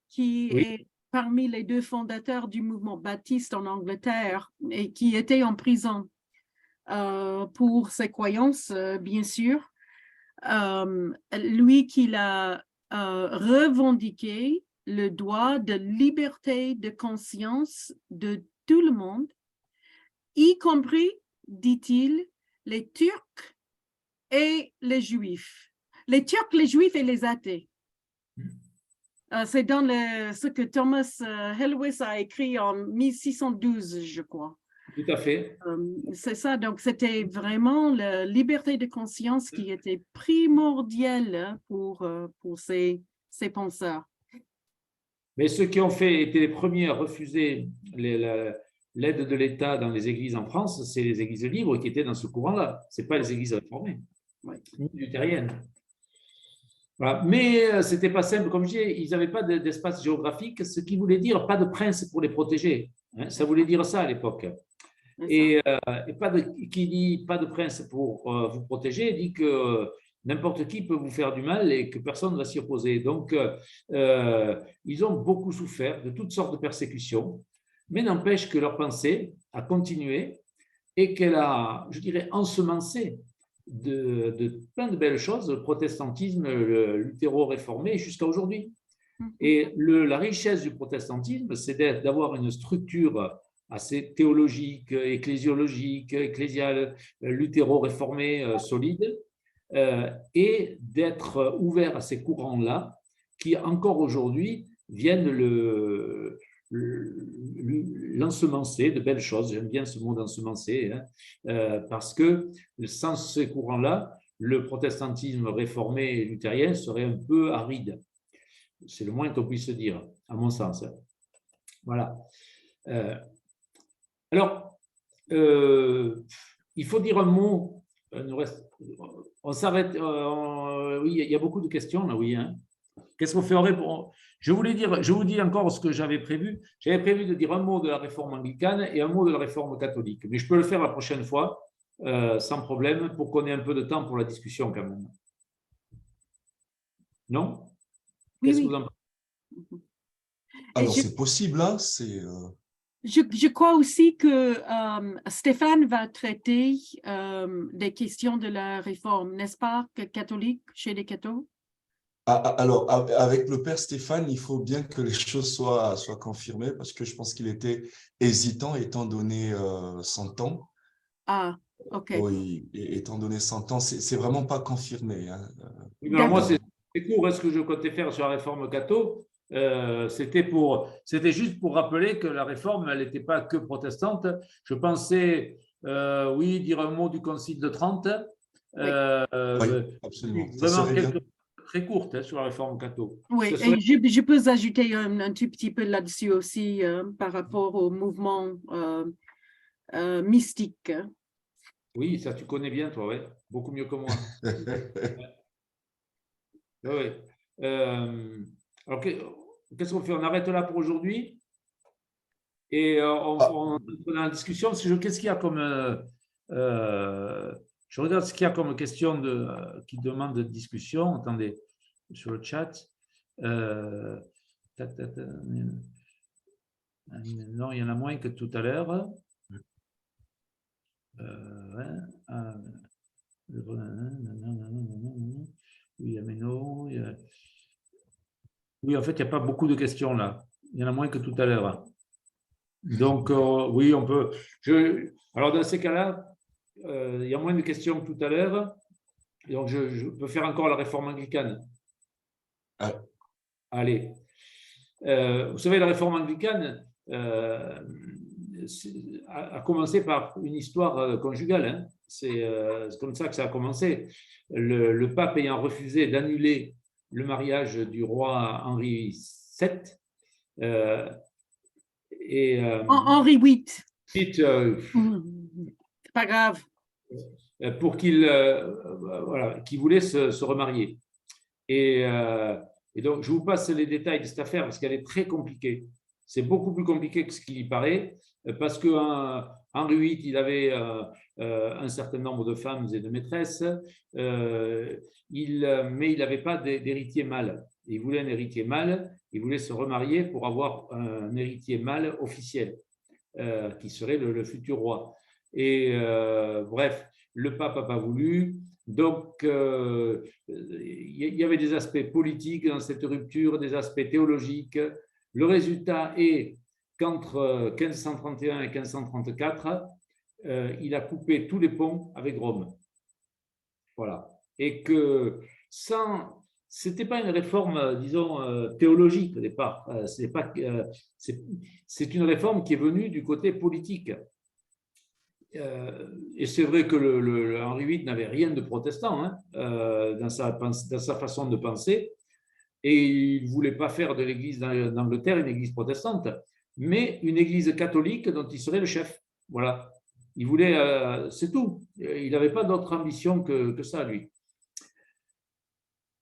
[SPEAKER 3] qui est parmi les deux fondateurs du mouvement baptiste en Angleterre et qui était en prison pour ses croyances, bien sûr. Lui qui a revendiqué le droit de liberté de conscience de tout le monde, y compris, dit-il, les Turcs et les Juifs. Les Turcs, les Juifs et les athées. C'est dans ce que Thomas Helwys a écrit en 1612, je crois.
[SPEAKER 1] Tout à fait.
[SPEAKER 3] C'est ça, donc c'était vraiment la liberté de conscience qui était primordiale pour ces penseurs.
[SPEAKER 1] Mais ceux qui ont été les premiers à refuser l'aide de l'État dans les églises en France, c'est les églises libres qui étaient dans ce courant-là. Ce n'est pas les églises réformées, ni luthériennes. Voilà. Mais ce n'était pas simple, comme je disais, ils n'avaient pas d'espace géographique, ce qui voulait dire pas de prince pour les protéger. Hein, ça voulait dire ça à l'époque. Et qui dit pas de prince pour vous protéger, dit que n'importe qui peut vous faire du mal et que personne ne va s'y opposer. Donc, ils ont beaucoup souffert de toutes sortes de persécutions, mais n'empêche que leur pensée a continué et qu'elle a, je dirais, ensemencé de plein de belles choses, le protestantisme, le luthéro-réformé jusqu'à aujourd'hui. Et la richesse du protestantisme, c'est d'avoir une structure assez théologique, ecclésiologique, ecclésiale, luthéro-réformée solide, et d'être ouvert à ces courants-là qui, encore aujourd'hui, viennent l'ensemencer de belles choses. J'aime bien ce mot d'ensemencer, hein, parce que sans ces courants-là, le protestantisme réformé et luthérien serait un peu aride. C'est le moins qu'on puisse dire, à mon sens. Voilà. Alors, il faut dire un mot. On s'arrête. Oui, il y a beaucoup de questions là, oui. Hein. Qu'est-ce qu'on ferait pour… Je vous dis encore ce que j'avais prévu. J'avais prévu de dire un mot de la réforme anglicane et un mot de la réforme catholique. Mais je peux le faire la prochaine fois, sans problème, pour qu'on ait un peu de temps pour la discussion quand même. Non? Qu'est-ce que vous en pensez?
[SPEAKER 2] Alors, c'est possible, hein,
[SPEAKER 3] Je crois aussi que Stéphane va traiter des questions de la réforme, n'est-ce pas, catholique, chez les cathos?
[SPEAKER 2] Alors, avec le père Stéphane, il faut bien que les choses soient confirmées parce que je pense qu'il était hésitant étant donné 100 ans.
[SPEAKER 3] Ah, ok.
[SPEAKER 2] Oui, étant donné 100 ans, c'est vraiment pas confirmé. Hein.
[SPEAKER 1] Oui, mais alors moi, c'est court. Est-ce que je comptais faire sur la réforme catho? C'était juste pour rappeler que la réforme, elle n'était pas que protestante. Je pensais, oui, dire un mot du Concile de Trente.
[SPEAKER 2] Oui, absolument.
[SPEAKER 1] Vraiment très courte, hein, sur la réforme catho.
[SPEAKER 3] Oui, et je peux ajouter un tout petit peu là-dessus aussi par rapport au mouvement mystique.
[SPEAKER 1] Oui, ça tu connais bien, toi, ouais. Beaucoup mieux que moi. Oui. Alors, qu'est-ce qu'on fait? On arrête là pour aujourd'hui et on dans la discussion. Qu'est-ce qu'il y a comme… Je regarde ce qu'il y a comme question qui demande de discussion. Attendez, sur le chat. Non, il y en a moins que tout à l'heure. Oui, mais non. Oui, en fait, il n'y a pas beaucoup de questions là. Il y en a moins que tout à l'heure. Donc, oui, on peut. Alors, dans ces cas-là, il y a moins de questions que tout à l'heure. Donc, je peux faire encore la réforme anglicane. Allez. Vous savez, la réforme anglicane a commencé par une histoire conjugale. Hein. C'est comme ça que ça a commencé. Le pape ayant refusé d'annuler le mariage du roi Henri VII.
[SPEAKER 3] Henri VIII.
[SPEAKER 1] C'est
[SPEAKER 3] pas grave.
[SPEAKER 1] Pour qu'il voulait se remarier. Et donc, je vous passe les détails de cette affaire parce qu'elle est très compliquée. C'est beaucoup plus compliqué que ce qu'il y paraît parce que Henri VIII, il avait un certain nombre de femmes et de maîtresses, mais il n'avait pas d'héritier mâle. Il voulait un héritier mâle, il voulait se remarier pour avoir un héritier mâle officiel qui serait le futur roi. Et bref, le pape n'a pas voulu. Donc, il y avait des aspects politiques dans cette rupture, des aspects théologiques. Le résultat est qu'entre 1531 et 1534, il a coupé tous les ponts avec Rome. Voilà. Et que ce n'était pas une réforme, disons, théologique au départ. C'est une réforme qui est venue du côté politique. Et c'est vrai que Henri VIII n'avait rien de protestant hein, dans sa façon de penser, et il ne voulait pas faire de l'Église d'Angleterre une Église protestante, mais une Église catholique dont il serait le chef. Voilà. Il voulait, c'est tout. Il n'avait pas d'autre ambition que ça, lui.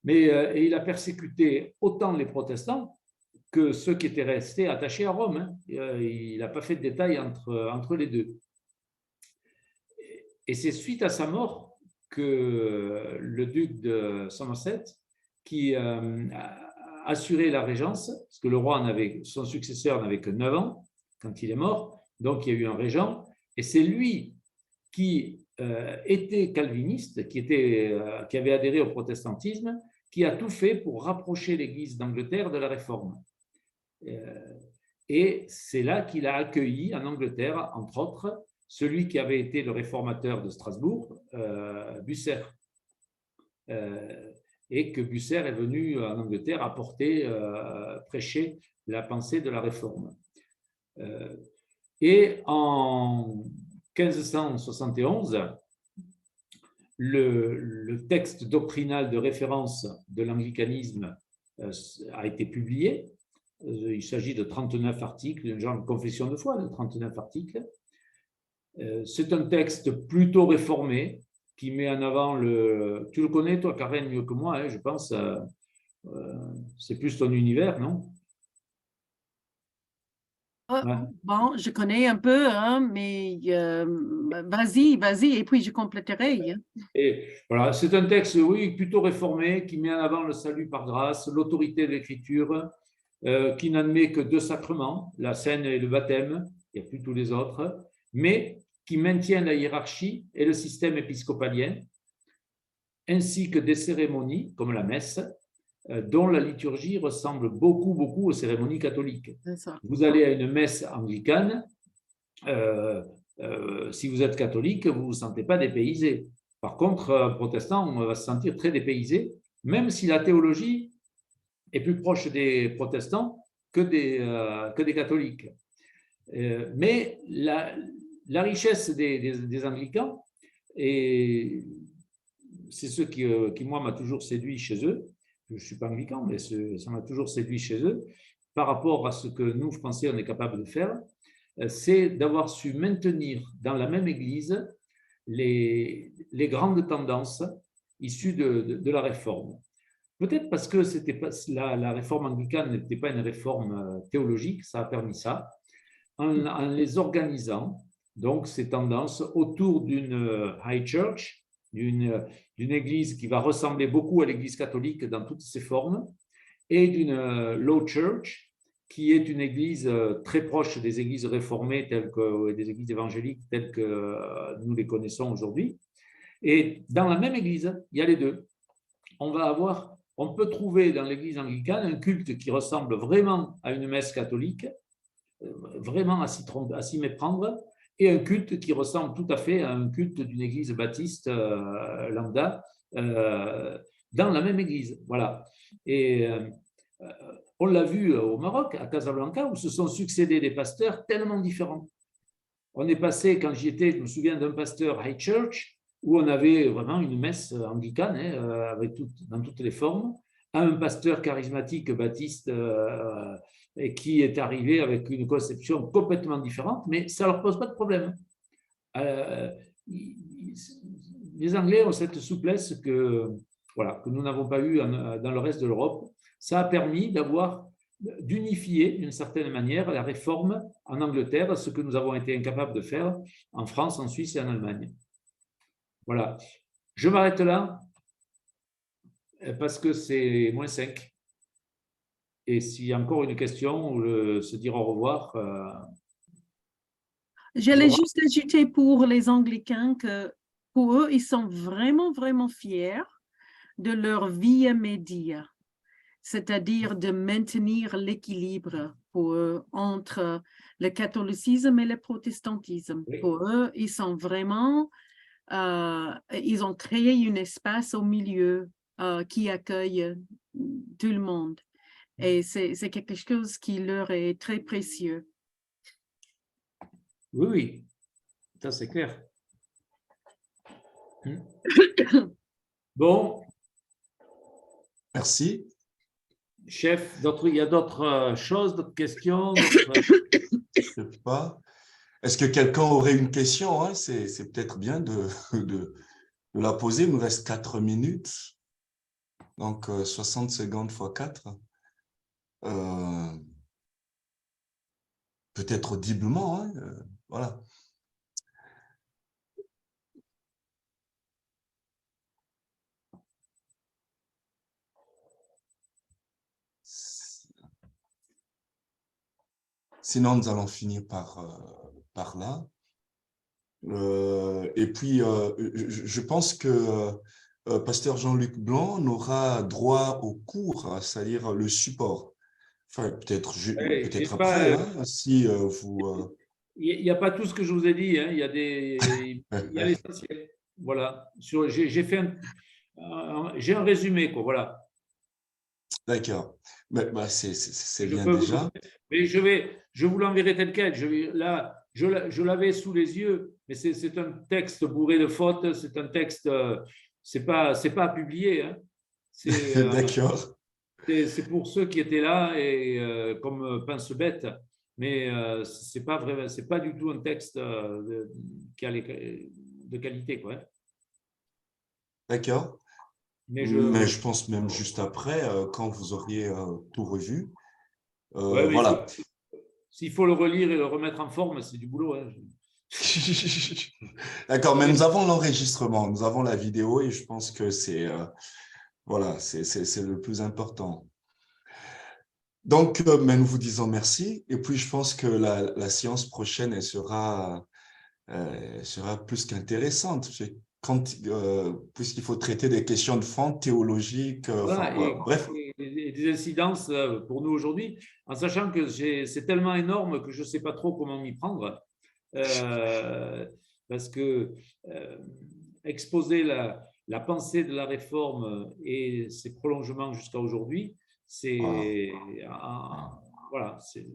[SPEAKER 1] Mais et il a persécuté autant les protestants que ceux qui étaient restés attachés à Rome. Hein. Il n'a pas fait de détail entre les deux. Et c'est suite à sa mort que le duc de Somerset, qui a assuré la régence, parce que le roi son successeur n'avait que 9 ans quand il est mort, donc il y a eu un régent, et c'est lui qui était calviniste, qui avait adhéré au protestantisme, qui a tout fait pour rapprocher l'Église d'Angleterre de la Réforme. Et c'est là qu'il a accueilli en Angleterre, entre autres, celui qui avait été le réformateur de Strasbourg, Bucer. Et que Bucer est venu en Angleterre prêcher la pensée de la Réforme. Et en 1571, le texte doctrinal de référence de l'anglicanisme a été publié. Il s'agit de 39 articles, une genre de confession de foi de 39 articles. C'est un texte plutôt réformé qui met en avant Tu le connais, toi, Karen, mieux que moi, hein, je pense. C'est plus ton univers, non?
[SPEAKER 3] Ouais. Bon, je connais un peu, hein, mais vas-y, et puis je compléterai.
[SPEAKER 1] Et voilà, c'est un texte, oui, plutôt réformé, qui met en avant le salut par grâce, l'autorité de l'Écriture, qui n'admet que 2 sacrements, la scène et le baptême, il n'y a plus tous les autres, mais qui maintient la hiérarchie et le système épiscopalien, ainsi que des cérémonies, comme la messe, dont la liturgie ressemble beaucoup aux cérémonies catholiques. Vous allez à une messe anglicane, si vous êtes catholique, vous ne vous sentez pas dépaysé. Par contre, un protestant va se sentir très dépaysé, même si la théologie est plus proche des protestants que des catholiques. Mais la richesse des anglicans, et c'est ce qui moi, m'a toujours séduit chez eux. Je ne suis pas anglican, mais ça m'a toujours séduit chez eux, par rapport à ce que nous, Français, on est capable de faire, c'est d'avoir su maintenir dans la même Église les grandes tendances issues de la Réforme. Peut-être parce que la réforme anglicane n'était pas une réforme théologique, ça a permis ça, en les organisant donc ces tendances autour d'une high church, d'une église qui va ressembler beaucoup à l'église catholique dans toutes ses formes, et d'une low church, qui est une église très proche des églises réformées, telles que des églises évangéliques telles que nous les connaissons aujourd'hui. Et dans la même église, il y a les deux. On peut trouver dans l'église anglicane un culte qui ressemble vraiment à une messe catholique, vraiment à s'y méprendre, et un culte qui ressemble tout à fait à un culte d'une église baptiste lambda dans la même église. Voilà. Et on l'a vu au Maroc, à Casablanca, où se sont succédés des pasteurs tellement différents. On est passé, quand j'y étais, je me souviens d'un pasteur high church, où on avait vraiment une messe anglicane, avec dans toutes les formes, à un pasteur charismatique baptiste et qui est arrivé avec une conception complètement différente, mais ça ne leur pose pas de problème. Les Anglais ont cette souplesse que nous n'avons pas eu dans le reste de l'Europe. Ça a permis d'unifier d'une certaine manière la réforme en Angleterre, ce que nous avons été incapables de faire en France, en Suisse et en Allemagne. Voilà. Je m'arrête là parce que c'est -5. Et s'il y a encore une question ou se dire au revoir.
[SPEAKER 3] J'allais juste ajouter pour les Anglicains que pour eux, ils sont vraiment, vraiment fiers de leur vie média, c'est-à-dire de maintenir l'équilibre pour eux entre le catholicisme et le protestantisme.
[SPEAKER 1] Oui.
[SPEAKER 3] Pour eux, ils sont vraiment, ils ont créé un espace au milieu qui accueille tout le monde. Et c'est quelque chose qui leur est très précieux.
[SPEAKER 1] Oui, oui, ça c'est clair. Bon.
[SPEAKER 2] Merci.
[SPEAKER 1] Chef, il y a d'autres choses, d'autres questions
[SPEAKER 2] Je sais pas. Est-ce que quelqu'un aurait une question, hein? C'est peut-être bien de la poser. Il nous reste 4 minutes. Donc, 60 secondes fois 4. Peut-être audiblement, hein? Voilà. Sinon, nous allons finir par là. Et puis, je pense que Pasteur Jean-Luc Blanc n'aura droit au cours, c'est-à-dire le support. Enfin, peut-être après, hein, si vous...
[SPEAKER 1] Il n'y a pas tout ce que je vous ai dit, hein. Il y a l'essentiel. Voilà. J'ai fait j'ai un résumé, quoi. Voilà.
[SPEAKER 2] D'accord. C'est bien déjà.
[SPEAKER 1] Mais je vous l'enverrai tel quel. Je l'avais sous les yeux, mais c'est un texte bourré de fautes. C'est un texte, c'est pas à publier, hein.
[SPEAKER 2] D'accord.
[SPEAKER 1] C'est pour ceux qui étaient là et comme pince-bête, mais c'est pas vrai, c'est pas du tout un texte qui a de qualité, quoi.
[SPEAKER 2] D'accord.
[SPEAKER 1] Mais
[SPEAKER 2] je pense même juste après, quand vous auriez tout revu.
[SPEAKER 1] ouais,
[SPEAKER 2] Voilà.
[SPEAKER 1] S'il faut le relire et le remettre en forme, c'est du boulot, hein.
[SPEAKER 2] D'accord, mais nous avons l'enregistrement, nous avons la vidéo et je pense que c'est voilà, c'est le plus important. Donc, mais nous vous disons merci et puis je pense que la séance prochaine elle sera plus qu'intéressante puisqu'il faut traiter des questions de fond théologiques,
[SPEAKER 1] Voilà,
[SPEAKER 2] voilà, bref.
[SPEAKER 1] et des incidences pour nous aujourd'hui, en sachant que c'est tellement énorme que je ne sais pas trop comment m'y prendre, parce que exposer la pensée de la réforme et ses prolongements jusqu'à aujourd'hui, voilà, c'est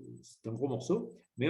[SPEAKER 1] un gros morceau. Mais